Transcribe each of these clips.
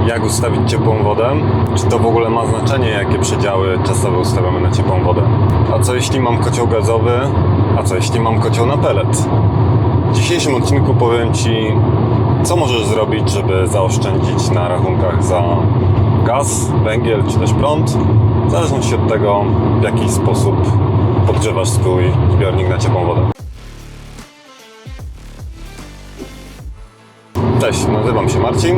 jak ustawić ciepłą wodę, czy to w ogóle ma znaczenie, jakie przedziały czasowe ustawiamy na ciepłą wodę. A co jeśli mam kocioł gazowy, a co jeśli mam kocioł na pellet? W dzisiejszym odcinku powiem Ci, co możesz zrobić, żeby zaoszczędzić na rachunkach za gaz, węgiel czy też prąd, w zależności od tego, w jaki sposób podgrzewasz swój zbiornik na ciepłą wodę. Cześć, nazywam się Marcin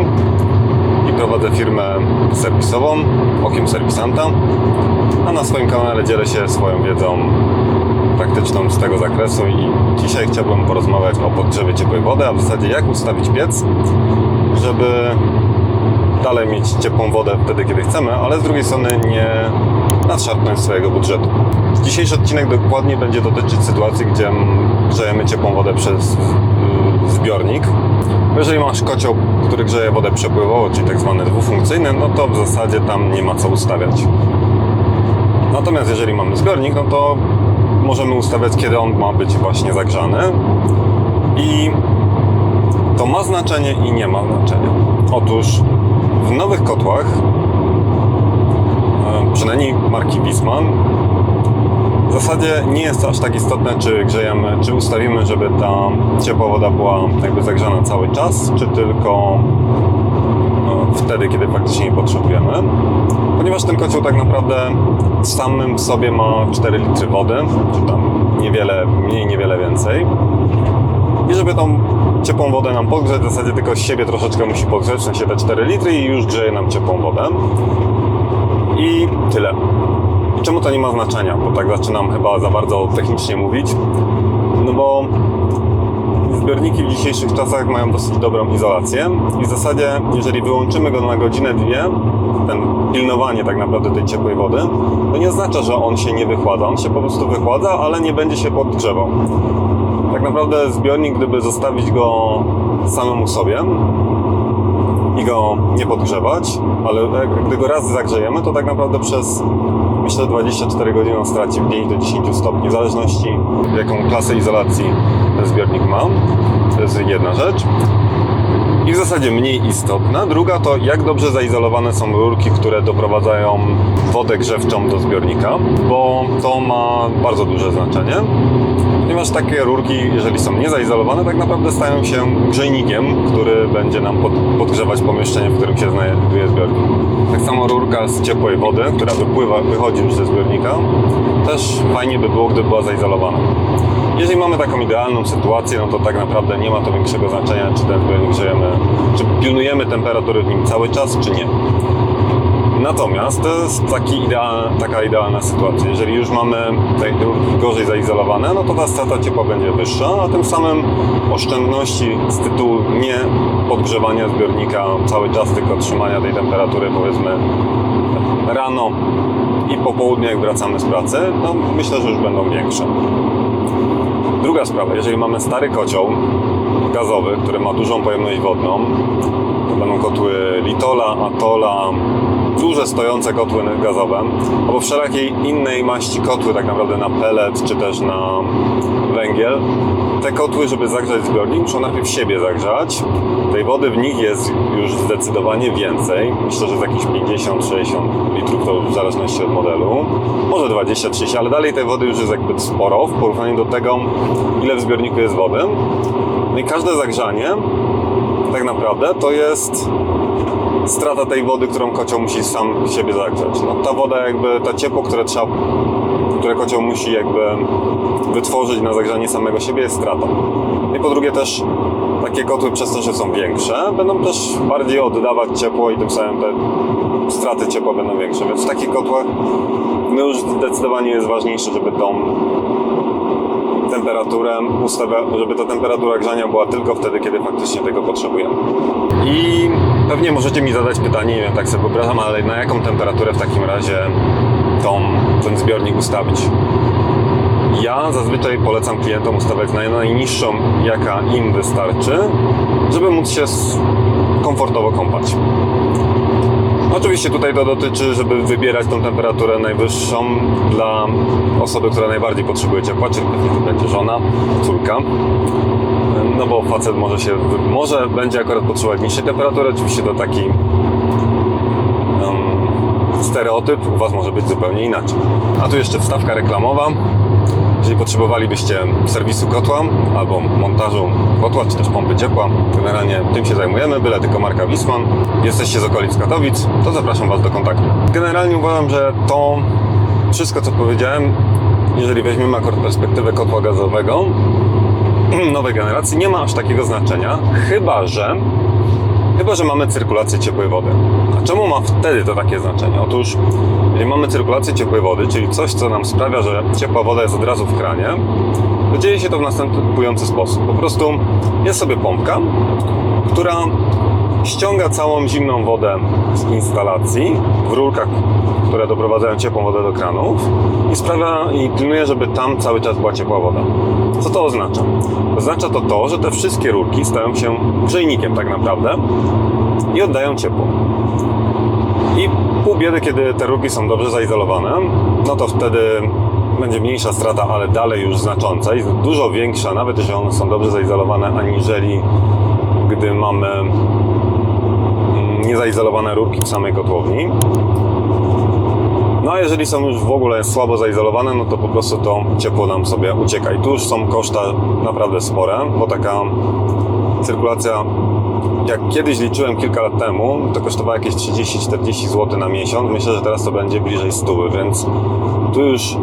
i prowadzę firmę serwisową Okiem Serwisanta, a na swoim kanale dzielę się swoją wiedzą praktyczną z tego zakresu i dzisiaj chciałbym porozmawiać o podgrzewie ciepłej wody, a w zasadzie jak ustawić piec, żeby dalej mieć ciepłą wodę wtedy, kiedy chcemy, ale z drugiej strony nie nadszarpnąć swojego budżetu. Dzisiejszy odcinek dokładnie będzie dotyczyć sytuacji, gdzie grzejemy ciepłą wodę przez zbiornik. Jeżeli masz kocioł, który grzeje wodę przepływową, czyli tak zwany dwufunkcyjny, no to w zasadzie tam nie ma co ustawiać. Natomiast jeżeli mamy zbiornik, no to możemy ustawiać, kiedy on ma być właśnie zagrzany. I to ma znaczenie i nie ma znaczenia. Otóż w nowych kotłach, przynajmniej marki Wiessmann, w zasadzie nie jest aż tak istotne, czy grzejemy, czy ustawimy, żeby ta ciepła woda była jakby zagrzana cały czas, czy tylko wtedy, kiedy faktycznie jej potrzebujemy. Ponieważ ten kocioł tak naprawdę samym w sobie ma 4 litry wody, czy tam niewiele mniej, niewiele więcej. I żeby tą ciepłą wodę nam podgrzać, w zasadzie tylko z siebie troszeczkę musi podgrzać, w sensie te 4 litry i już grzeje nam ciepłą wodę. I tyle. I czemu to nie ma znaczenia? Bo tak zaczynam chyba za bardzo technicznie mówić. No bo zbiorniki w dzisiejszych czasach mają dosyć dobrą izolację i w zasadzie, jeżeli wyłączymy go na godzinę, dwie, ten pilnowanie tak naprawdę tej ciepłej wody, to nie oznacza, że on się nie wychładza. On się po prostu wychładza, ale nie będzie się podgrzewał. Tak naprawdę zbiornik, gdyby zostawić go samemu sobie i go nie podgrzewać, ale gdy go raz zagrzejemy, to tak naprawdę przez, myślę, 24 godziny on straci 5 do 10 stopni, w zależności jaką klasę izolacji ten zbiornik ma. To jest jedna rzecz. I w zasadzie mniej istotna. Druga to, jak dobrze zaizolowane są rurki, które doprowadzają wodę grzewczą do zbiornika, bo to ma bardzo duże znaczenie. Ponieważ takie rurki, jeżeli są niezaizolowane, tak naprawdę stają się grzejnikiem, który będzie nam podgrzewać pomieszczenie, w którym się znajduje zbiornik. Tak samo rurka z ciepłej wody, która wychodzi już ze zbiornika, też fajnie by było, gdyby była zaizolowana. Jeżeli mamy taką idealną sytuację, no to tak naprawdę nie ma to większego znaczenia, czy ten zbiornik grzejemy, czy pilnujemy temperatury w nim cały czas, czy nie. Natomiast to jest taka idealna sytuacja. Jeżeli już mamy te rurki gorzej zaizolowane, no to ta strata ciepła będzie wyższa, a tym samym oszczędności z tytułu nie podgrzewania zbiornika cały czas, tylko trzymania tej temperatury, powiedzmy rano i po południu, jak wracamy z pracy, no myślę, że już będą większe. Druga sprawa, jeżeli mamy stary kocioł gazowy, który ma dużą pojemność wodną, to będą kotły Litola, Atola, duże stojące kotły gazowe, albo wszelakiej innej maści kotły, tak naprawdę na pellet czy też na węgiel. Te kotły, żeby zagrzać zbiornik, muszą najpierw siebie zagrzać. Tej wody w nich jest już zdecydowanie więcej. Myślę, że z jakieś 50-60 litrów, to w zależności od modelu. Może 20-30, ale dalej tej wody już jest jakby sporo w porównaniu do tego, ile w zbiorniku jest wody. No i każde zagrzanie tak naprawdę to jest strata tej wody, którą kocioł musi sam siebie zagrzać. No, ta woda jakby, ta ciepło, które kocioł musi jakby wytworzyć na zagrzanie samego siebie, jest stratą. I po drugie też takie kotły, przez to, że są większe, będą też bardziej oddawać ciepło i tym samym te straty ciepła będą większe. Więc w takich kotłach no już zdecydowanie jest ważniejsze, żeby tą temperaturę żeby ta temperatura grzania była tylko wtedy, kiedy faktycznie tego potrzebujemy. I pewnie możecie mi zadać pytanie, nie wiem, tak sobie wyobrażam, ale na jaką temperaturę w takim razie ten zbiornik ustawić? Ja zazwyczaj polecam klientom ustawiać na najniższą, jaka im wystarczy, żeby móc się komfortowo kąpać. Oczywiście tutaj to dotyczy, żeby wybierać tą temperaturę najwyższą dla osoby, która najbardziej potrzebuje ciepła, czyli pewnie to będzie żona, córka. No bo facet może będzie akurat potrzebować niższej temperatury, oczywiście to taki stereotyp, u Was może być zupełnie inaczej. A tu jeszcze wstawka reklamowa. Jeżeli potrzebowalibyście serwisu kotła albo montażu kotła, czy też pompy ciepła, generalnie tym się zajmujemy, byle tylko marka Wisman. Jesteście z okolic Katowic, to zapraszam Was do kontaktu. Generalnie uważam, że to wszystko, co powiedziałem, jeżeli weźmiemy akurat perspektywę kotła gazowego nowej generacji, nie ma aż takiego znaczenia, chyba że mamy cyrkulację ciepłej wody. A czemu ma wtedy to takie znaczenie? Otóż, jeżeli mamy cyrkulację ciepłej wody, czyli coś, co nam sprawia, że ciepła woda jest od razu w kranie, to dzieje się to w następujący sposób. Po prostu jest sobie pompka, która ściąga całą zimną wodę z instalacji w rurkach, które doprowadzają ciepłą wodę do kranów i sprawia i pilnuje, żeby tam cały czas była ciepła woda. Co to oznacza? Oznacza to, że te wszystkie rurki stają się grzejnikiem tak naprawdę i oddają ciepło. I pół biedy, kiedy te rurki są dobrze zaizolowane, no to wtedy będzie mniejsza strata, ale dalej już znacząca i dużo większa, nawet jeżeli one są dobrze zaizolowane, aniżeli gdy mamy niezaizolowane rurki w samej kotłowni. No a jeżeli są już w ogóle słabo zaizolowane, no to po prostu to ciepło nam sobie ucieka. I tu już są koszta naprawdę spore, bo taka cyrkulacja, jak kiedyś liczyłem kilka lat temu, to kosztowała jakieś 30-40 zł na miesiąc. Myślę, że teraz to będzie bliżej 100, więc tu już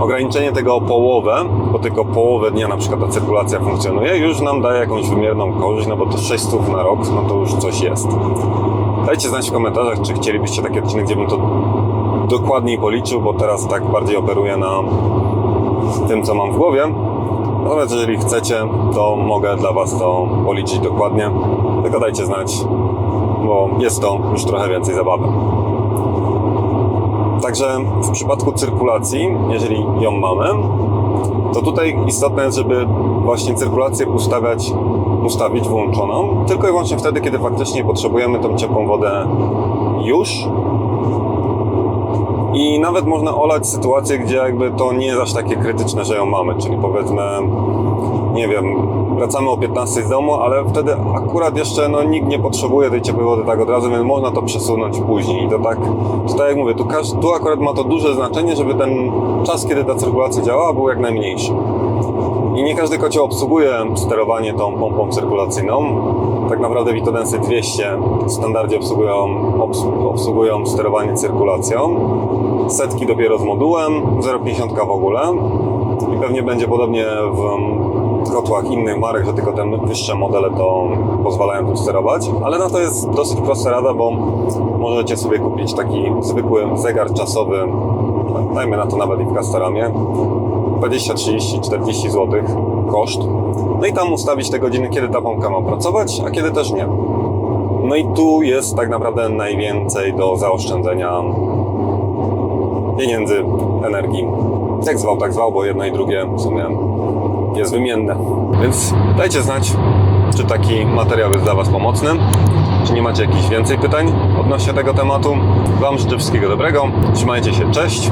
ograniczenie tego o połowę, bo tylko połowę dnia na przykład ta cyrkulacja funkcjonuje, już nam daje jakąś wymierną korzyść, no bo to 600 na rok, no to już coś jest. Dajcie znać w komentarzach, czy chcielibyście taki odcinek, gdzie bym to dokładniej policzył, bo teraz tak bardziej operuję na tym, co mam w głowie. Natomiast jeżeli chcecie, to mogę dla Was to policzyć dokładnie. Tylko dajcie znać, bo jest to już trochę więcej zabawy. Także w przypadku cyrkulacji, jeżeli ją mamy, to tutaj istotne jest, żeby właśnie cyrkulację ustawić włączoną, tylko i wyłącznie wtedy, kiedy faktycznie potrzebujemy tą ciepłą wodę już. I nawet można olać sytuację, gdzie jakby to nie jest aż takie krytyczne, że ją mamy, czyli powiedzmy, nie wiem, wracamy o 15 z domu, ale wtedy akurat jeszcze nikt nie potrzebuje tej ciepłej wody tak od razu, więc można to przesunąć później. I to tak jak mówię, tu akurat ma to duże znaczenie, żeby ten czas, kiedy ta cyrkulacja działała, był jak najmniejszy. I nie każdy kocioł obsługuje sterowanie tą pompą cyrkulacyjną. Tak naprawdę Vitodensy 200 w standardzie obsługują sterowanie cyrkulacją. Setki dopiero z modułem, 0,50 w ogóle. I pewnie będzie podobnie w kotłach innych marek, że tylko te wyższe modele to pozwalają tym sterować. Ale na to jest dosyć prosta rada, bo możecie sobie kupić taki zwykły zegar czasowy, dajmy na to nawet i w Castoramie, 20, 30, 40 zł koszt. No i tam ustawić te godziny, kiedy ta pompka ma pracować, a kiedy też nie. No i tu jest tak naprawdę najwięcej do zaoszczędzenia pieniędzy, energii. Tak zwał, bo jedno i drugie w sumie jest wymienne. Więc dajcie znać, czy taki materiał jest dla Was pomocny, czy nie macie jakichś więcej pytań odnośnie tego tematu. Wam życzę wszystkiego dobrego, trzymajcie się, cześć!